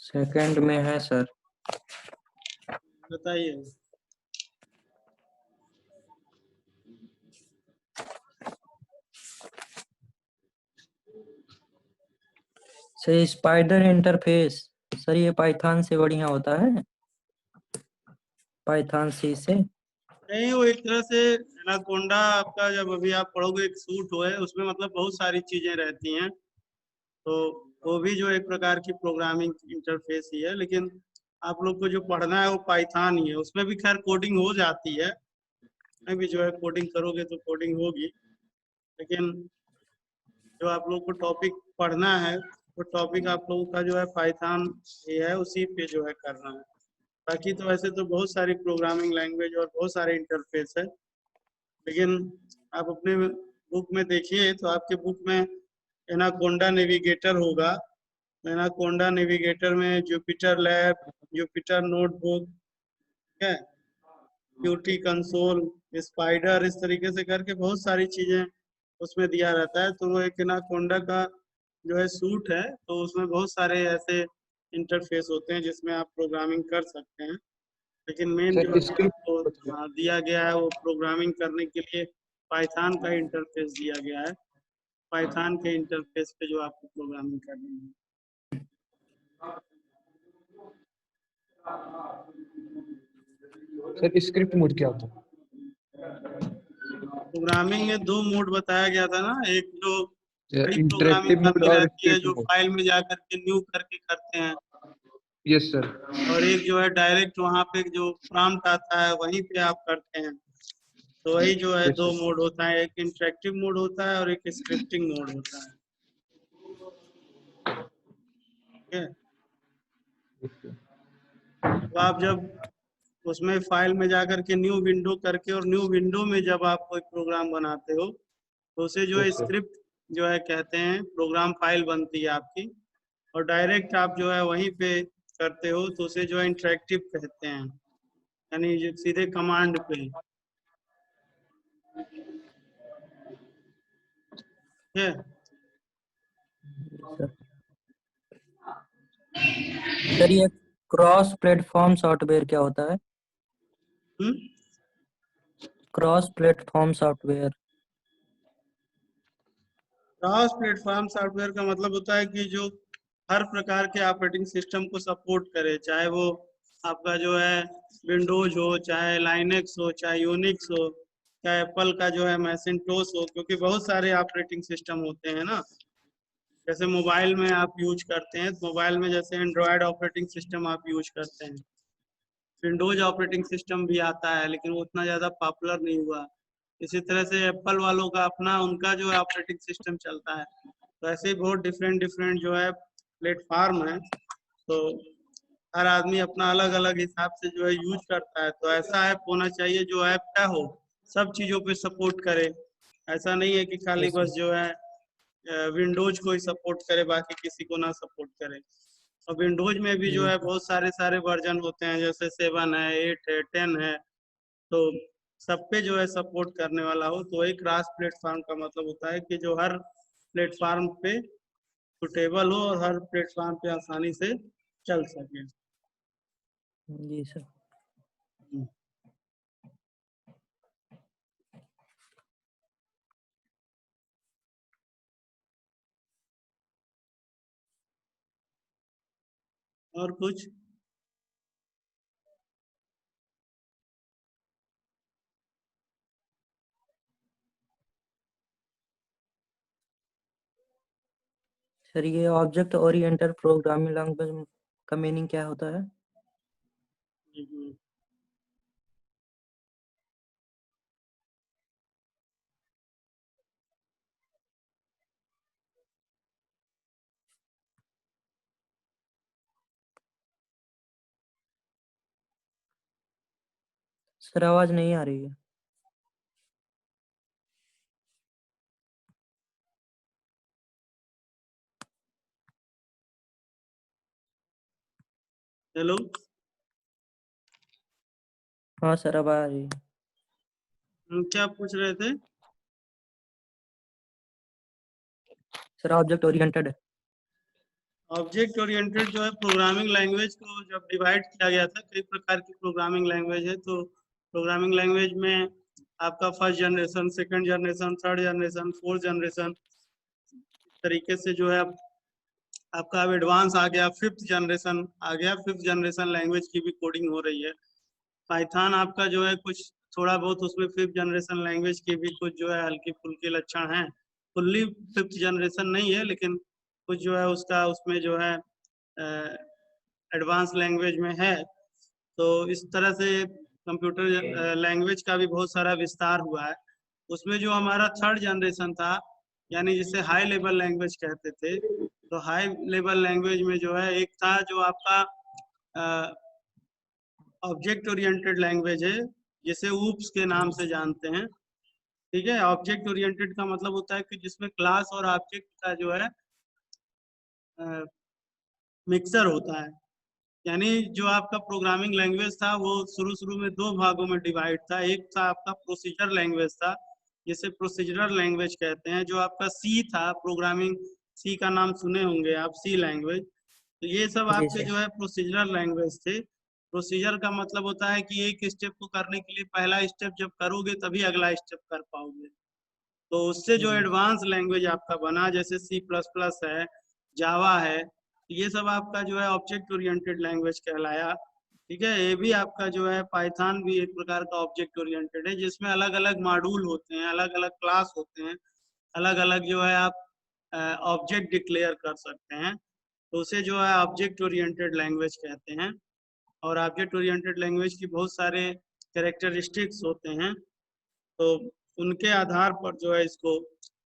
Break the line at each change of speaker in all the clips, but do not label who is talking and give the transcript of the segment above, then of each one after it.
Second में है sir.
बताइए।
सर स्पाइडर इंटरफेस, सर ये पाइथन से बढ़िया होता है, पाइथन सी से।
नहीं, वो एक तरह से एनाकोंडा आपका, जब अभी आप पढ़ोगे एक सूट है उसमें मतलब बहुत सारी चीजें रहती हैं, तो वो भी जो एक प्रकार की प्रोग्रामिंग इंटरफेस ही है, लेकिन आप लोग को जो पढ़ना है वो पाइथन ही है। उसमें भी खैर कोडिंग हो जाती है, उसमें भी जो है कोडिंग करोगे तो कोडिंग होगी, लेकिन जो आप लोग को टॉपिक पढ़ना है वो टॉपिक आप लोगों का जो है पाइथन ही है, उसी पे जो है करना है। बाकी तो वैसे तो बहुत सारी प्रोग्रामिंग लैंग्वेज और बहुत सारे इंटरफेस है, लेकिन आप अपने बुक में देखिए तो आपके बुक में एनाकोंडा नेविगेटर होगा। एनाकोंडा नेविगेटर में जुपिटर लैब, जुपिटर नोटबुक, ठीक है, क्यूटी कंसोल, स्पाइडर, इस तरीके से करके बहुत सारी चीजें उसमें दिया रहता है। तो वो एक एनाकोंडा का जो है सूट है, तो उसमें बहुत सारे ऐसे इंटरफेस होते हैं जिसमें आप प्रोग्रामिंग कर सकते हैं, लेकिन मेन जो
सर
अभी
स्क्रिप्ट
आपको दिया गया है वो प्रोग्रामिंग करने के लिए पाइथन का इंटरफेस दिया गया है। पाइथन के इंटरफेस पे जो आपको प्रोग्रामिंग करनी है।
सर स्क्रिप्ट मोड क्या होता है?
प्रोग्रामिंग में दो मोड बताया गया था ना, एक जो बड़ी प्रोग्रामिंग
इंटरेक्टिव मोड
करनी
और
रहती है जो
स्क्रिप्ट मोड।
फाइल में जा करके न्यू करके करते हैं,
यस सर।
और एक जो है डायरेक्ट वहां पे जो प्रॉम्प्ट आता है वहीं पे आप करते हैं। तो वही जो है
यस
दो
सर।
मोड होता है, एक इंटरेक्टिव मोड होता है और एक स्क्रिप्टिंग मोड होता है। ठीक है, तो आप जब उसमें फाइल में जा करके न्यू विंडो करके और न्यू विंडो में जब आप कोई प्रोग्राम बनाते हो तो उसे जो है
यस सर।
स्क्रिप्ट जो है कहते हैं, प्रोग्राम फाइल बनती है आपकी। और डायरेक्ट आप जो है वहीं पे करते हो तो उसे जो है इंटरेक्टिव कहते हैं, यानी जो सीधे कमांड पे। ठीक है,
सर ये क्रॉस प्लेटफॉर्म सॉफ्टवेयर क्या होता है? Cross platform software.
Cross platform software का मतलब होता है कि जो हर प्रकार के ऑपरेटिंग सिस्टम को सपोर्ट करे, चाहे वो आपका जो है विंडोज हो, चाहे लाइनेक्स हो, चाहे यूनिक्स हो, चाहे एप्पल का जो है मैसिंटोस हो, क्योंकि बहुत सारे ऑपरेटिंग सिस्टम होते हैं ना। जैसे मोबाइल में आप यूज करते हैं तो मोबाइल में जैसे एंड्रॉयड ऑपरेटिंग सिस्टम आप यूज करते हैं, विंडोज ऑपरेटिंग सिस्टम भी आता है लेकिन वो उतना ज़्यादा पॉपुलर नहीं हुआ। इसी तरह से एप्पल वालों का अपना उनका जो है ऑपरेटिंग सिस्टम चलता है। तो ऐसे ही बहुत डिफरेंट डिफरेंट जो है प्लेटफार्म है, तो हर आदमी अपना अलग अलग हिसाब से जो है यूज करता है। तो ऐसा ऐप होना चाहिए जो ऐप क्या हो, सब चीज़ों पे सपोर्ट करे। ऐसा नहीं है कि खाली
यस
बस
सर।
जो है विंडोज को ही सपोर्ट करे, बाकी किसी को ना सपोर्ट करे। और विंडोज में भी जो
जी
है
सर।
बहुत सारे सारे वर्जन होते हैं, जैसे 7 है, 8 है, 10 है, तो सब पे जो है सपोर्ट करने वाला हो। तो एक क्रॉस प्लेटफॉर्म का मतलब होता है कि जो हर प्लेटफॉर्म पे सुटेबल हो और हर प्लेटफॉर्म पे आसानी से चल सके।
जी सर।
और कुछ?
सर ये ऑब्जेक्ट ओरिएंटेड प्रोग्रामिंग लैंग्वेज का मीनिंग क्या होता है? सर आवाज नहीं आ रही है।
हेलो,
हाँ सर अब आ रही है।
क्या पूछ रहे थे?
Sir object oriented.
Object oriented जो है प्रोग्रामिंग लैंग्वेज को जब डिवाइड किया गया था, कई प्रकार की प्रोग्रामिंग लैंग्वेज है, तो प्रोग्रामिंग लैंग्वेज में आपका first generation, second generation, third generation, fourth generation, इस तरीके से जो है आपका अब एडवांस आ गया, फिफ्थ जनरेशन आ गया। फिफ्थ जनरेशन लैंग्वेज की भी कोडिंग हो रही है। पाइथन आपका जो है कुछ थोड़ा बहुत उसमें फिफ्थ जनरेशन लैंग्वेज के भी कुछ जो है हल्की फुल्की लक्षण हैं। फुल्ली फिफ्थ जनरेशन नहीं है, लेकिन कुछ जो है उसका उसमें जो है एडवांस लैंग्वेज में है। तो इस तरह से कंप्यूटर लैंग्वेज का भी बहुत सारा विस्तार हुआ है। उसमें जो हमारा थर्ड जनरेशन था, यानी जिसे हाई लेवल लैंग्वेज कहते थे, तो हाई लेवल लैंग्वेज में जो है एक था जो आपका ऑब्जेक्ट ओरिएंटेड लैंग्वेज है, जिसे ऊप्स के नाम से जानते हैं। ठीक है, ऑब्जेक्ट ओरिएंटेड का मतलब होता है कि जिसमें क्लास और ऑब्जेक्ट का जो है मिक्सर होता है। यानी जो आपका प्रोग्रामिंग लैंग्वेज था वो शुरू शुरू में दो भागों में डिवाइड था। एक था आपका प्रोसीजर लैंग्वेज था, जिसे प्रोसीजरल लैंग्वेज कहते हैं। जो आपका सी था, प्रोग्रामिंग सी का नाम सुने होंगे आप, सी लैंग्वेज। तो ये सब
जी
आपके
सर।
जो है प्रोसीजरल लैंग्वेज थे। प्रोसीजर का मतलब होता है कि एक स्टेप को करने के लिए पहला स्टेप जब करोगे तभी अगला स्टेप कर पाओगे। तो उससे जो
जी
एडवांस लैंग्वेज आपका बना, जैसे सी प्लस प्लस है, जावा है, ये सब आपका जो है ऑब्जेक्ट ओरिएंटेड लैंग्वेज कहलाया। ठीक है, ये भी आपका जो है पाइथन भी एक प्रकार का ऑब्जेक्ट ओरिएंटेड है, जिसमें अलग अलग मॉड्यूल होते हैं, अलग अलग क्लास होते हैं, अलग अलग जो है आप ऑब्जेक्ट डिक्लेयर कर सकते हैं। तो उसे जो है ऑब्जेक्ट ओरिएंटेड लैंग्वेज कहते हैं। और ऑब्जेक्ट ओरिएंटेड लैंग्वेज की बहुत सारे कैरेक्टरिस्टिक्स होते हैं, तो उनके आधार पर जो है इसको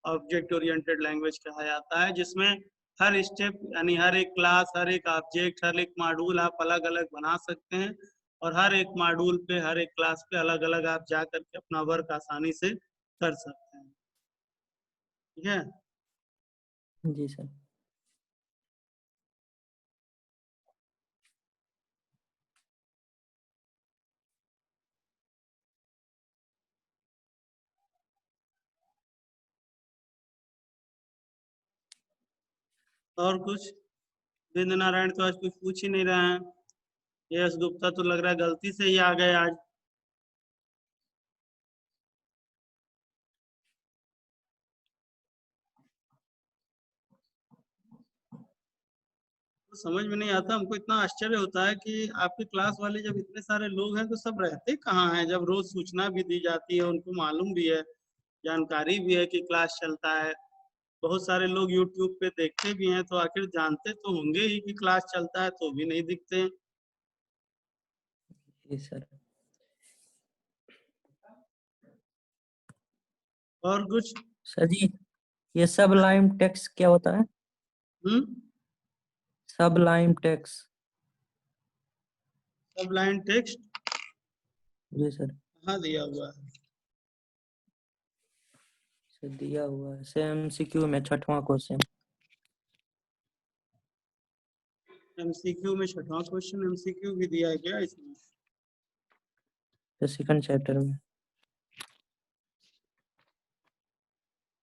ऑब्जेक्ट ओरिएंटेड लैंग्वेज कहा जाता है, जिसमें हर स्टेप यानी हर एक क्लास, हर एक ऑब्जेक्ट, हर एक मॉड्यूल आप अलग अलग बना सकते हैं, और हर एक मॉड्यूल पे, हर एक क्लास पे अलग अलग आप जा करके अपना वर्क आसानी से कर सकते हैं। ठीक है,
जी सर।
और कुछ? विंद्य नारायण तो आज कुछ पूछ ही नहीं रहे हैं। यश गुप्ता तो लग रहा है गलती से ही आ गए आज। तो समझ में नहीं आता, हमको इतना आश्चर्य होता है कि आपकी क्लास वाले जब इतने सारे लोग हैं तो सब रहते कहाँ हैं, जब रोज सूचना भी दी जाती है, उनको मालूम भी है, जानकारी भी है कि क्लास चलता है। बहुत सारे लोग यूट्यूब पे देखते भी हैं, तो आखिर जानते तो होंगे ही कि क्लास चलता है, तो भी नहीं दिखते हैं।
जी सर।
और कुछ?
सर जी, ये सबलाइम टेक्स्ट क्या होता है?
हम्म,
सबलाइम टेक्स्ट।
सबलाइन टेक्स्ट
जी सर।
कहाँ दिया हुआ है?
सर दिया हुआ है एमसीक्यू में, 6वां क्वेश्चन।
एमसीक्यू में 6वां क्वेश्चन एमसीक्यू भी दिया है क्या इसमें?
सेकंड चैप्टर में।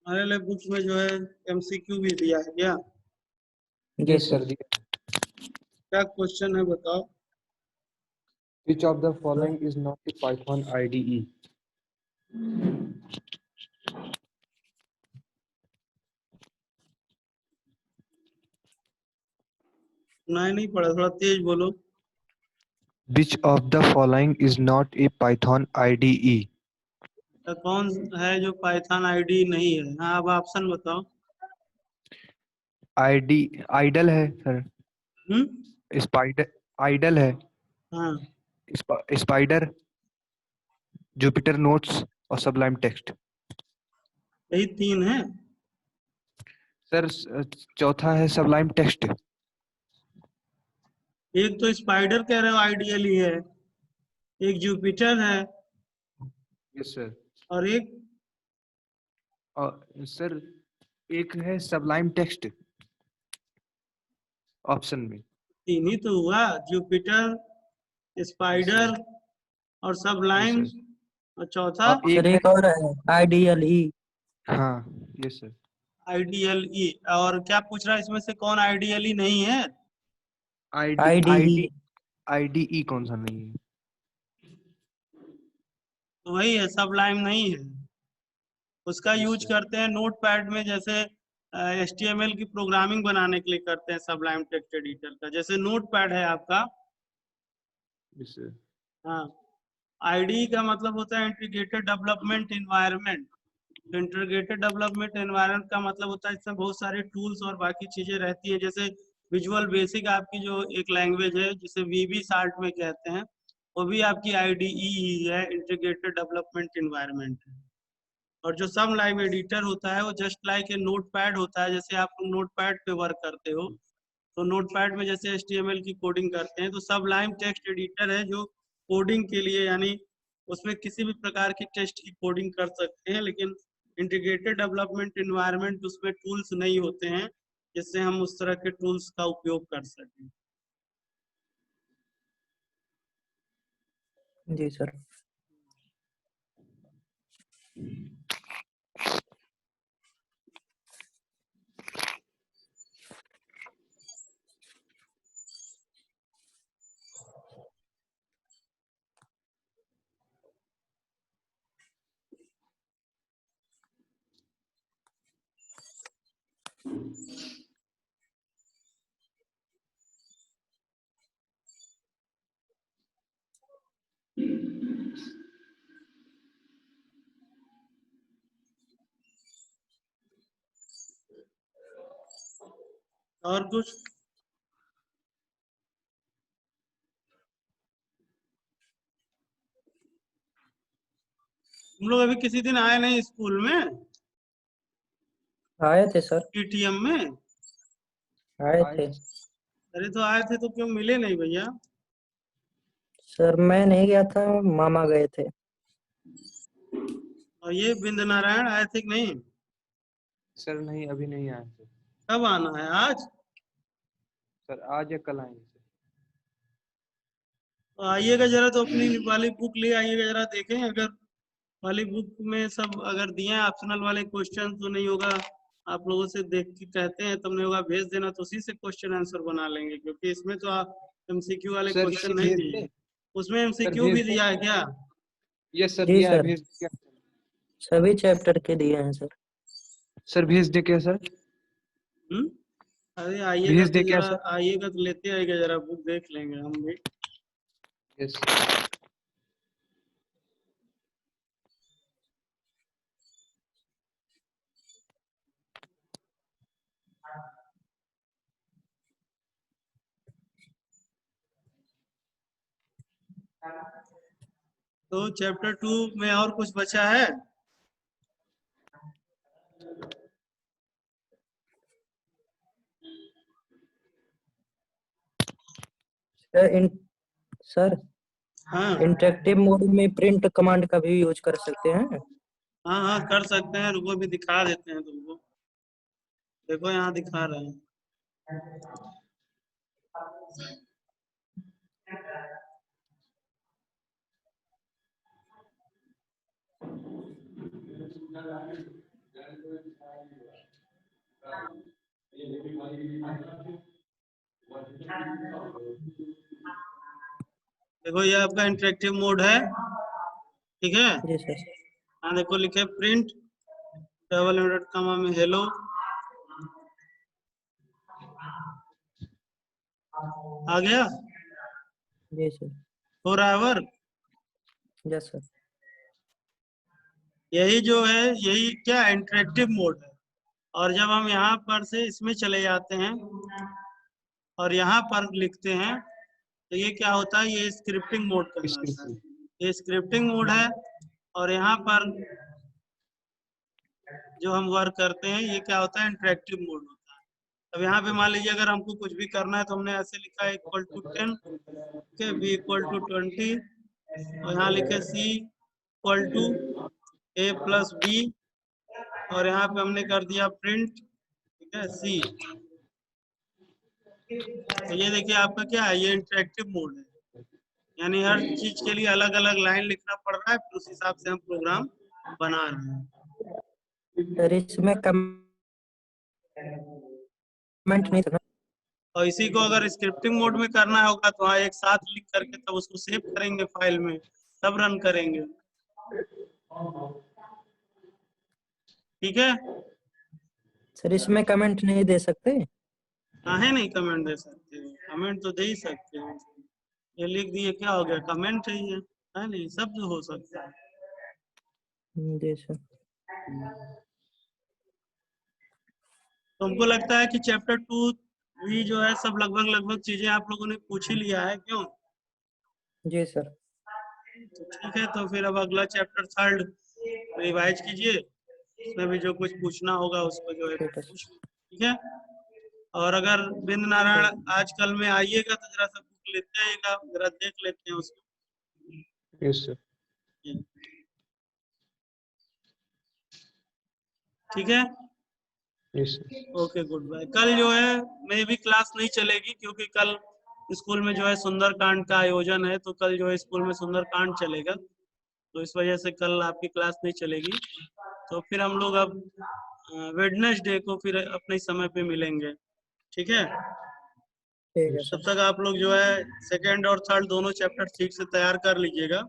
हमारे लिए बुक्स में जो है एमसीक्यू भी दिया है क्या?
जी
Yes, sir.
सर।
क्या क्वेश्चन है बताओ?
Which of the following is not a Python IDE?
सुनाई नहीं पड़ा, थोड़ा तेज बोलो।
Which of the following is not a Python IDE?
तो कौन है जो पाइथन आईडी नहीं है? हाँ, अब ऑप्शन बताओ।
ID idle है सर,
हम्म,
स्पाइडर idle है,
हाँ,
स्पाइडर, जुपिटर नोट्स और सबलाइम टेक्स्ट।
यही 3 है।
सर चौथा है सबलाइम टेक्स्ट।
एक तो स्पाइडर कह रहे हो आइडियली है, एक जुपिटर है,
यस सर।
और एक
और सर एक है सबलाइम टेक्स्ट ऑप्शन में।
3 ही तो हुआ, जुपिटर, स्पाइडर और
यस
सबलाइम,
सर।
और चौथा
और
सर
एक है,
एक और है, आइडियल ई।
हाँ यस सर।
IDLE। और क्या पूछ रहा है इसमें से, कौन IDLE नहीं है?
IDE
IDE कौन सा नहीं है?
तो वही है, सबलाइम नहीं है। उसका
Yes,
यूज
sir.
करते हैं नोटपैड में, जैसे HTML की प्रोग्रामिंग बनाने के लिए करते हैं सबलाइम टेक्स्ट एडिटर का। जैसे नोटपैड है आपका,
Yes, sir.
हाँ, IDE का मतलब होता है integrated development environment. Integrated development environment का मतलब होता है इसमें बहुत सारे टूल्स और बाकी चीजें रहती है। जैसे विजुअल बेसिक आपकी जो एक लैंग्वेज है जिसे VB Salt में कहते हैं, वो भी आपकी IDE ही है, इंटीग्रेटेड डेवलपमेंट एनवायरनमेंट है। और जो सब लाइव एडिटर होता है वो जस्ट लाइक ए नोटपैड होता है। जैसे आप नोटपैड पे वर्क करते हो, तो नोटपैड में जैसे HTML की कोडिंग करते हैं, तो सब लाइव टेक्स्ट एडिटर है जो कोडिंग के लिए, यानी उसमें किसी भी प्रकार की टेक्स्ट की कोडिंग कर सकते हैं। लेकिन इंटीग्रेटेड डेवलपमेंट एनवायरनमेंट उसमें टूल्स नहीं होते हैं जिससे हम उस तरह के टूल्स का उपयोग कर सकें।
जी सर।
और कुछ? हम लोग अभी किसी दिन आए नहीं स्कूल में,
आए थे सर,
PTM में।
आए थे
अरे तो आए थे तो क्यों मिले नहीं भैया?
सर। मैं नहीं गया था, मामा गए थे।
और ये बिंद नारायण आए थे कि नहीं?
सर नहीं, अभी नहीं आए सर।
कब आना है, आज?
सर आज या कल आएंगे सर।
तो आइएगा जरा, तो अपनी वाली बुक ले आइएगा जरा, देखें अगर वाली बुक में सब अगर दिए हैं ऑप्शनल वाले क्वेश्चन तो नहीं होगा। आप लोगों से देख के कहते हैं तुमने होगा भेज देना, तो उसी से क्वेश्चन आंसर बना लेंगे, क्योंकि इसमें तो आप MCQ वाले
सर
क्वेश्चन
ये
नहीं
भेज
दिए।
दें?
उसमें
सर
MCQ
भेज
भी
दें?
दिया है क्या?
यस सर,
जी
दिया है,
सर,
भेज क्या?
सभी चैप्टर के दिए हैं सर।
सर भेज दे क्या सर?
हम्म? अरे आइएगा
भेज
तो
दे क्या
जरा,
सर?
आइएगा तो लेते आइएगा जरा, बुक देख लेंगे हम भी।
यस।
तो चैप्टर 2 में और कुछ बचा है?
सर सर,
हाँ
इंटरेक्टिव मोड में प्रिंट कमांड का भी यूज कर सकते हैं।
हाँ हाँ, कर सकते हैं, रुको भी दिखा देते हैं तुमको। देखो यहाँ दिखा रहे हैं। देखो ये आपका इंटरेक्टिव मोड है, ठीक है।
जी सर।
हाँ देखो लिखे प्रिंट डबल इनवर्टेड कॉमा में हेलो, आ गया?
जी सर।
हो रहा है वर्क?
Yes sir.
यही जो है, यही क्या इंटरेक्टिव मोड है। और जब हम यहाँ पर से इसमें चले जाते हैं और यहाँ पर लिखते हैं, तो ये क्या होता है, ये स्क्रिप्टिंग मोड कहलाता है। ये स्क्रिप्टिंग मोड है। और यहाँ पर जो हम वर्क करते हैं ये क्या होता है, इंटरेक्टिव मोड होता है। अब यहाँ पे मान लीजिए अगर हमको कुछ भी करना है, तो हमने ऐसे लिखा है इक्वल टू 10, के B इक्वल टू 20, और यहाँ लिखे C equal to A plus B, और यहाँ पे हमने कर दिया प्रिंट, ठीक है, C। तो ये देखिए आपका क्या है, ये इंटरेक्टिव मोड है, यानी हर चीज के लिए अलग अलग लाइन लिखना पड़ रहा है, फिर उस हिसाब से हम प्रोग्राम बना रहे हैं।
सर इसमें कमेंट नहीं करना।
और इसी को अगर स्क्रिप्टिंग मोड में करना होगा तो हाँ एक साथ लिख करके तब उसको सेव करेंगे फाइल में, तब रन करेंगे। ठीक है,
सर इसमें कमेंट नहीं दे सकते?
काहे नहीं कमेंट दे सकते हो, कमेंट तो दे ही सकते हो। ये लिख दिए क्या हो गया, कमेंट है ये, है नहीं, सब जो हो सकता है।
जी सर।
तो हमको लगता है कि चैप्टर 2 भी जो है सब लगभग चीजें आप लोगों ने पूछ ही लिया है, क्यों?
जी सर।
तो ठीक है, तो फिर अब अगला चैप्टर 3 रिवाइज कीजिए, इसमें भी जो कुछ पूछना होगा उसको जो है
ठीक है
पूछ लीजिए, ठीक है। और अगर बिंद नारायण आजकल में आइएगा तो जरा सा बुक लेते आइएगा, जरा देख लेते हैं उसको।
Yes, sir.
ठीक है,
Yes, sir.
Okay, good bye. कल जो है मे भी क्लास नहीं चलेगी, क्योंकि कल स्कूल में जो है सुंदरकांड का आयोजन है, तो कल जो है स्कूल में सुंदरकांड चलेगा, तो इस वजह से कल आपकी क्लास नहीं चलेगी। तो फिर हम लोग अब वेडनेसडे को फिर अपने समय पे मिलेंगे, ठीक है।
ठीक है
तब
सर।
तक आप लोग जो है सेकंड और थर्ड दोनों चैप्टर ठीक से तैयार कर लीजिएगा।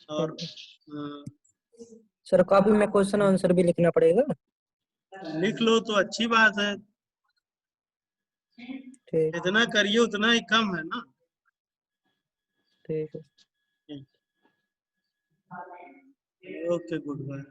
और
सर कॉपी में क्वेश्चन आंसर भी लिखना पड़ेगा?
लिख लो तो अच्छी बात है,
ठीक।
इतना करिए उतना ही कम है ना।
ठीक है।
Okay, good bye.